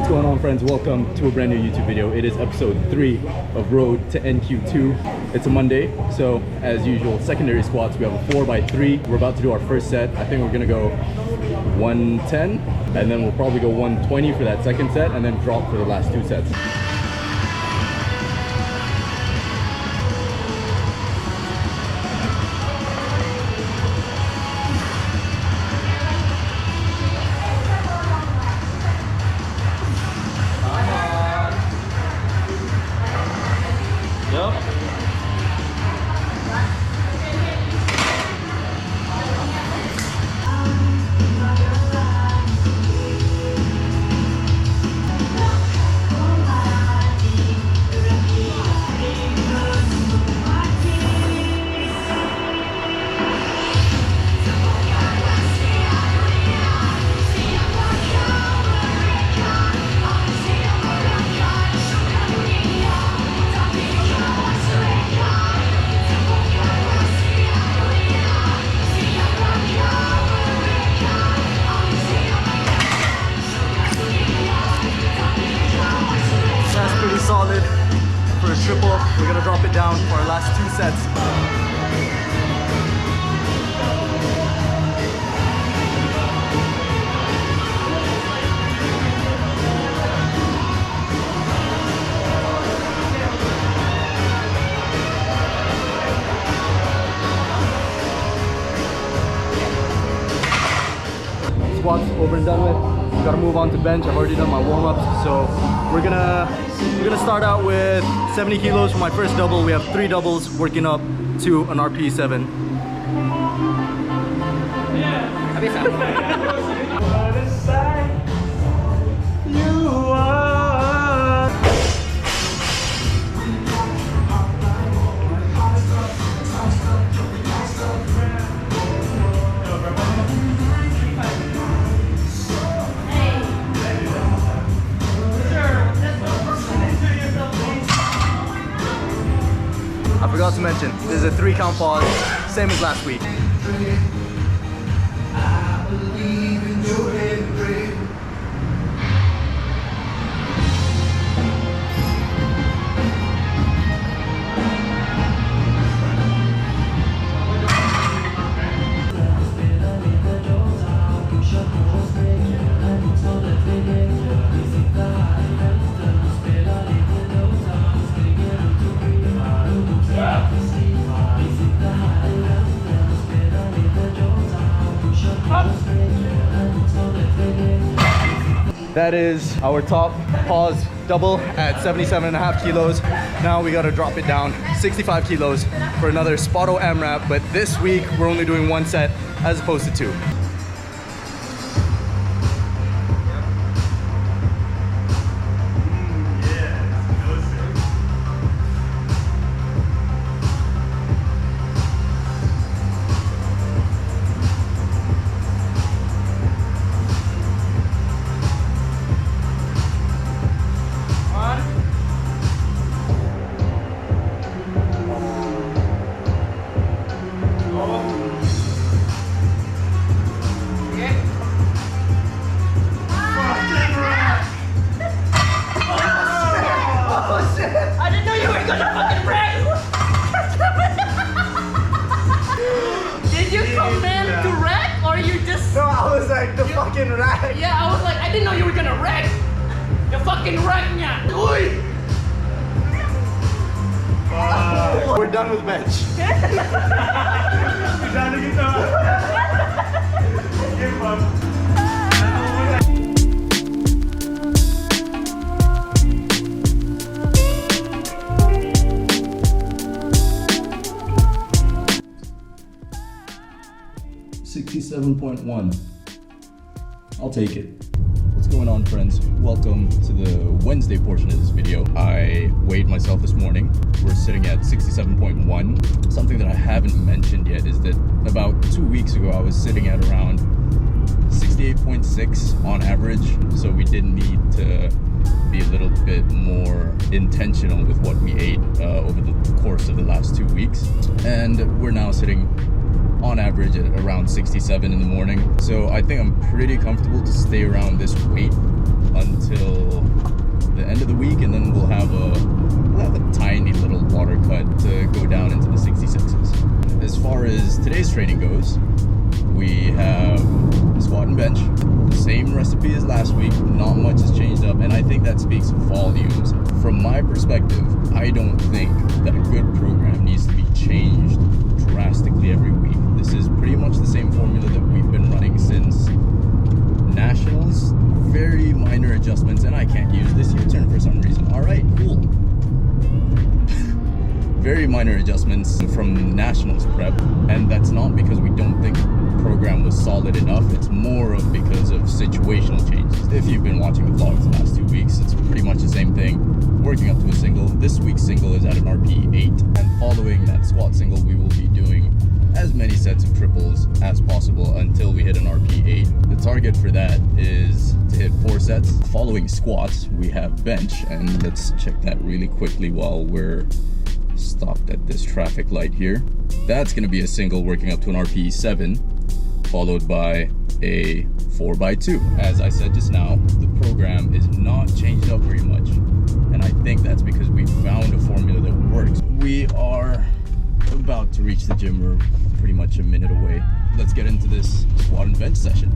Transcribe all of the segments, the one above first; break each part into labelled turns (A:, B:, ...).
A: What's going on, friends? Welcome to a brand new YouTube video. It is episode 3 of Road to NQ2. It's a Monday, so as usual, secondary squats. We have a 4x3. We're about to do our first set. I think we're gonna go 110, and then we'll probably go 120 for that second set, and then drop for the last 2 sets. Solid for a triple. We're gonna drop it down for our last 2 sets. Squats over and done with. Gotta move on to bench. I've already done my warm-ups, so we're gonna start out with 70 kilos for my first double. We have 3 doubles working up to an RP 7. I forgot to mention, this is a 3 count pause, same as last week. That is our top pause double at 77.5 kilos. Now we gotta drop it down 65 kilos for another Spotto AMRAP, but this week we're only doing 1 set as opposed to 2. The fucking rack.
B: Yeah, I was like, I didn't know you were gonna wreck. You fucking wreck, yeah. Oi.
A: We're done with bench.
C: You're done to get Give up. 67.1. I'll take it. What's going on, friends? Welcome to the Wednesday portion of this video. I weighed myself this morning. We're sitting at 67.1. Something that I haven't mentioned yet is that about 2 weeks ago I was sitting at around 68.6 on average, so we did need to be a little bit more intentional with what we ate over the course of the last 2 weeks, and we're now sitting on average at around 67 in the morning. So I think I'm pretty comfortable to stay around this weight until the end of the week, and then we'll have a tiny little water cut to go down into the 66s. As far as today's training goes, we have squat and bench, same recipe as last week, not much has changed up, and I think that speaks volumes. From my perspective, I don't think that a good program needs to be changed drastically every week. This is pretty much the same formula that we've been running since nationals. Very minor adjustments, and I can't use this U-turn for some reason. All right, cool. Very minor adjustments from nationals prep, and that's not because we don't think the program was solid enough. It's more of because of situational changes. If you've been watching the vlogs the last 2 weeks, it's pretty much the same thing. Working up to a single. This week's single is at an RP 8, and following that squat single, we will be doing as many sets of triples as possible until we hit an RP 8. The target for that is to hit 4 sets. Following squats, we have bench, and let's check that really quickly while we're stopped at this traffic light here. That's going to be a single working up to an RP 7, followed by a 4x2. As I said just now, the program is not changed up very much, and I think that's because we found a formula that works. We are about to reach the gym. We're pretty much a minute away. Let's get into this squat and bench session.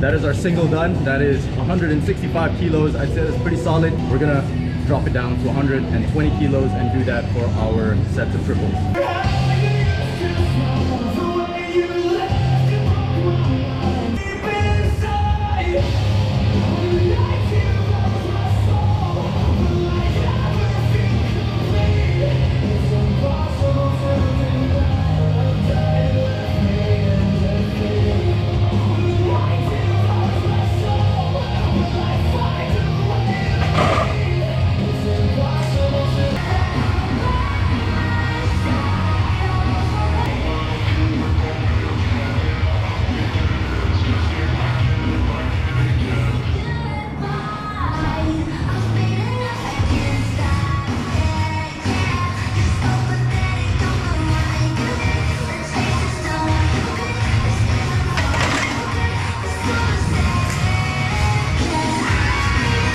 C: That is our single done. That is 165 kilos. I'd say that's pretty solid. We're gonna drop it down to 120 kilos and do that for our sets of triples.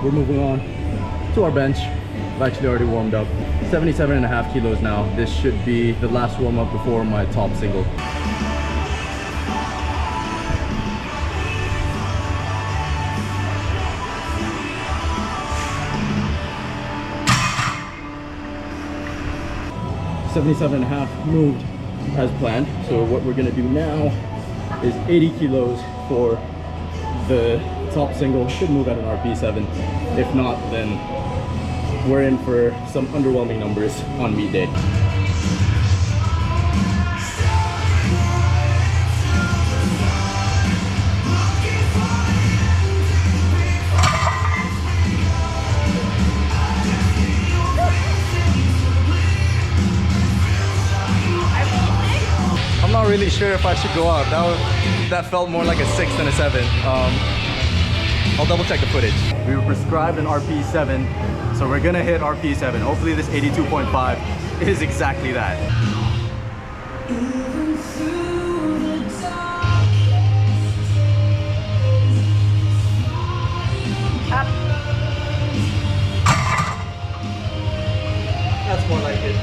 C: We're moving on to our bench. I've actually already warmed up. 77.5 kilos now. This should be the last warm up before my top single. $77.5 moved as planned. So what we're gonna do now is 80 kilos for the top single. Should move at an RP7. If not, then we're in for some underwhelming numbers on meet day. I'm not really sure if I should go up. That felt more like a 6 than a 7. I'll double check the footage. We were prescribed an RP7, so we're gonna hit RP7. Hopefully this 82.5 is exactly that.
A: more like it.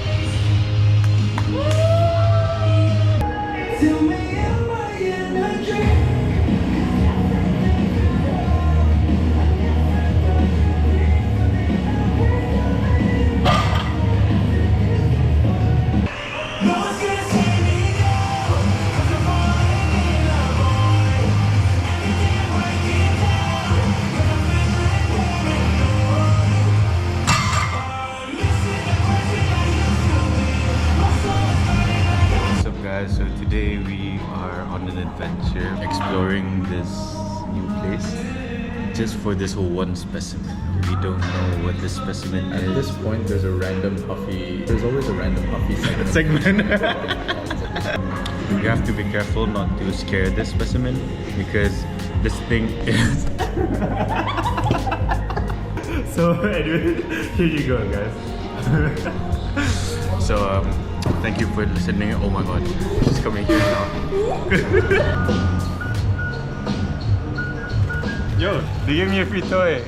D: So today we are on an adventure exploring this new place just for this one specimen. We don't know what this specimen is.
A: At this point, there's always a random puffy
D: segment. You have to be careful not to scare this specimen because this thing is so anyway, here you go guys. So thank you for listening. Oh my god, she's coming here now. Yo, they gave me a free toy.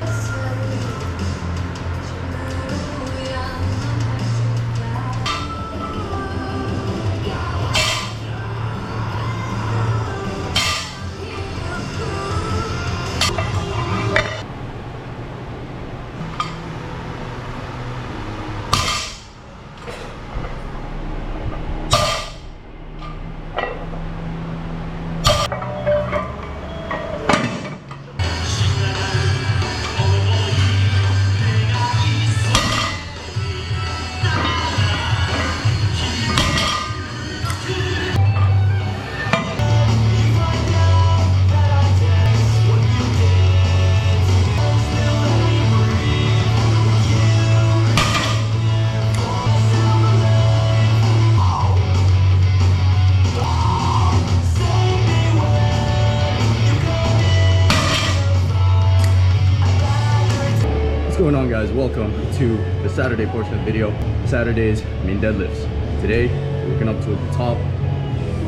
A: What's going on, guys? Welcome to the Saturday portion of the video. Saturdays mean deadlifts. Today we're working up to the top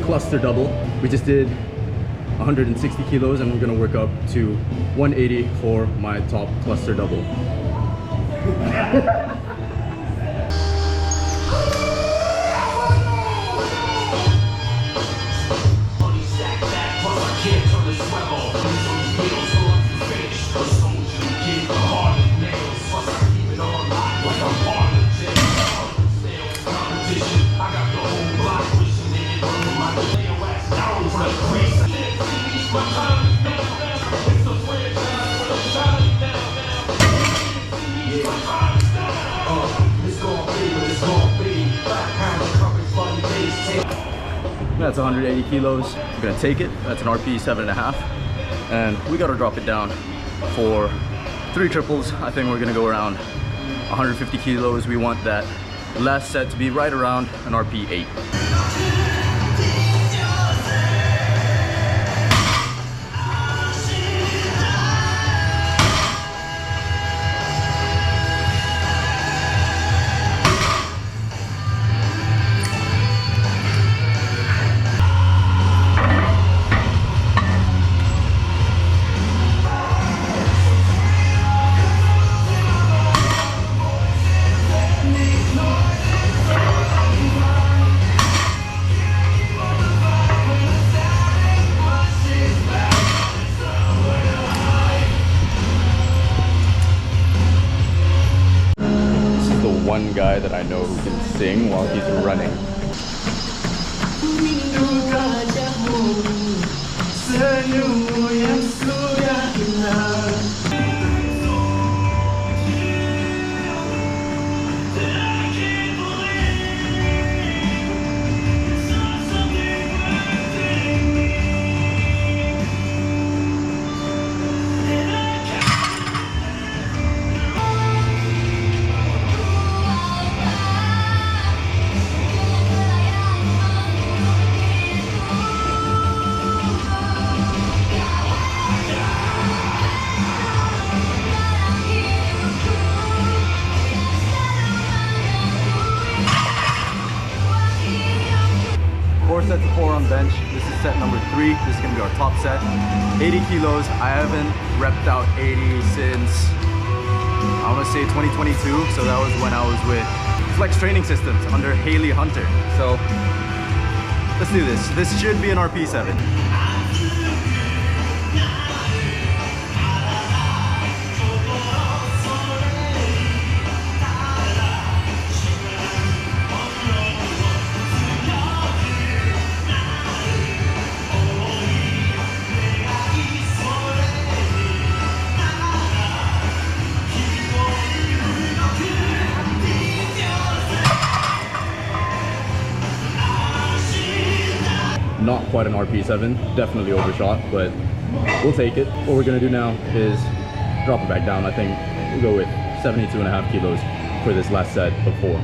A: cluster double. We just did 160 kilos and we're gonna work up to 180 for my top cluster double. That's 180 kilos. We're gonna take it. That's an RP 7.5. And we gotta drop it down for 3 triples. I think we're gonna go around 150 kilos. We want that last set to be right around an RP 8. One guy that I know who can sing while he's running. Sets of 4 on bench. This is set number 3. This is gonna be our top set. 80 kilos. I haven't repped out 80 since I want to say 2022. So that was when I was with flex training systems under Haley Hunter. So let's do this. This should be an RP7. Not quite an RP7, definitely overshot, but we'll take it. What we're gonna do now is drop it back down. I think we'll go with 72.5 kilos for this last set of 4.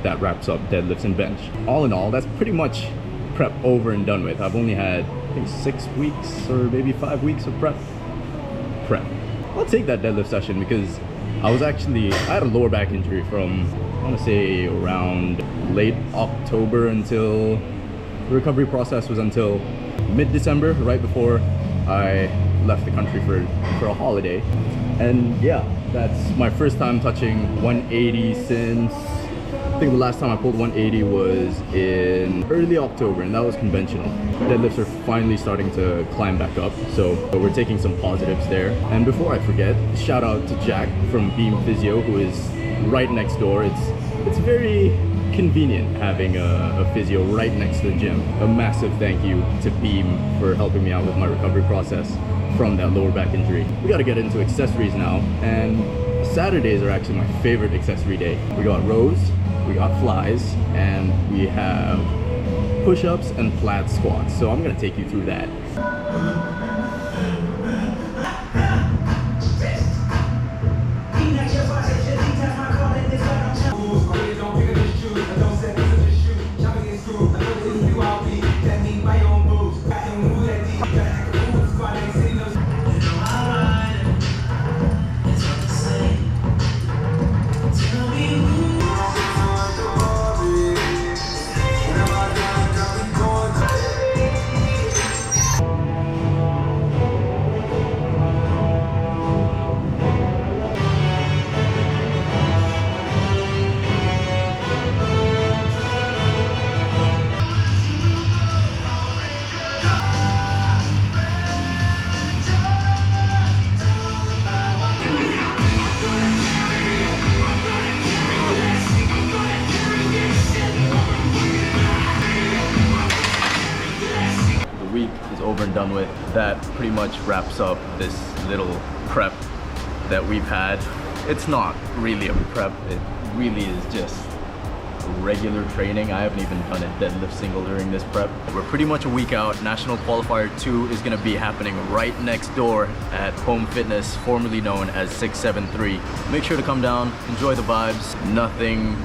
A: That wraps up deadlifts and bench. All in all, that's pretty much prep over and done with. I've only had, I think, 6 weeks or maybe 5 weeks of prep. I'll take that deadlift session because I had a lower back injury from, I want to say, around late October until the recovery process was until mid-December, right before I left the country for a holiday. And yeah, that's my first time touching 180 since, I think the last time I pulled 180 was in early October, and that was conventional. Deadlifts are finally starting to climb back up, so we're taking some positives there. And before I forget, shout out to Jack from Beam Physio, who is right next door. It's very convenient having a physio right next to the gym. A massive thank you to Beam for helping me out with my recovery process from that lower back injury. We gotta get into accessories now, and Saturdays are actually my favorite accessory day. We got rows, we got flies, and we have push-ups and flat squats. So I'm gonna take you through that. Over and done with. That pretty much wraps up this little prep that we've had. It's not really a prep, it really is just regular training. I haven't even done a deadlift single during this prep. We're pretty much a week out. National Qualifier 2 is going to be happening right next door at Home Fitness, formerly known as 673. Make sure to come down, enjoy the vibes. Nothing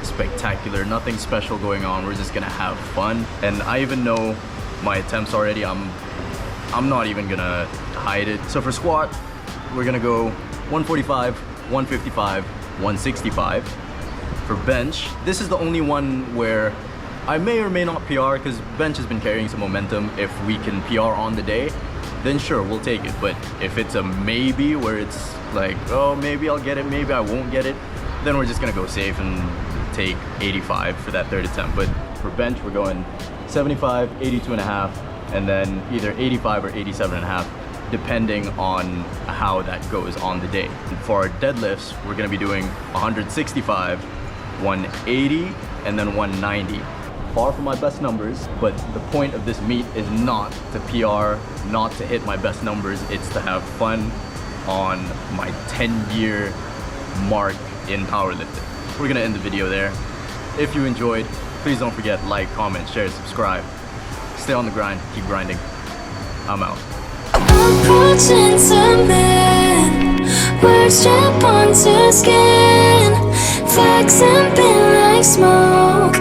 A: spectacular, nothing special going on. We're just gonna have fun. And I even know my attempts already. I'm not even gonna hide it. So for squat, we're gonna go 145, 155, 165. For bench, this is the only one where I may or may not PR, because bench has been carrying some momentum. If we can PR on the day, then sure, we'll take it. But if it's a maybe, where it's like, oh, maybe I'll get it, maybe I won't get it, then we're just gonna go safe and take 85 for that third attempt. But for bench, we're going 75, 82.5, and then either 85 or 87.5, depending on how that goes on the day. And for our deadlifts, we're gonna be doing 165, 180, and then 190. Far from my best numbers, but the point of this meet is not to PR, not to hit my best numbers. It's to have fun on my 10-year mark in powerlifting. We're gonna end the video there. If you enjoyed, please don't forget, like, comment, share, subscribe. Stay on the grind, keep grinding. I'm out.
E: Approaching summit, words drip onto skin, flex and pin like smoke.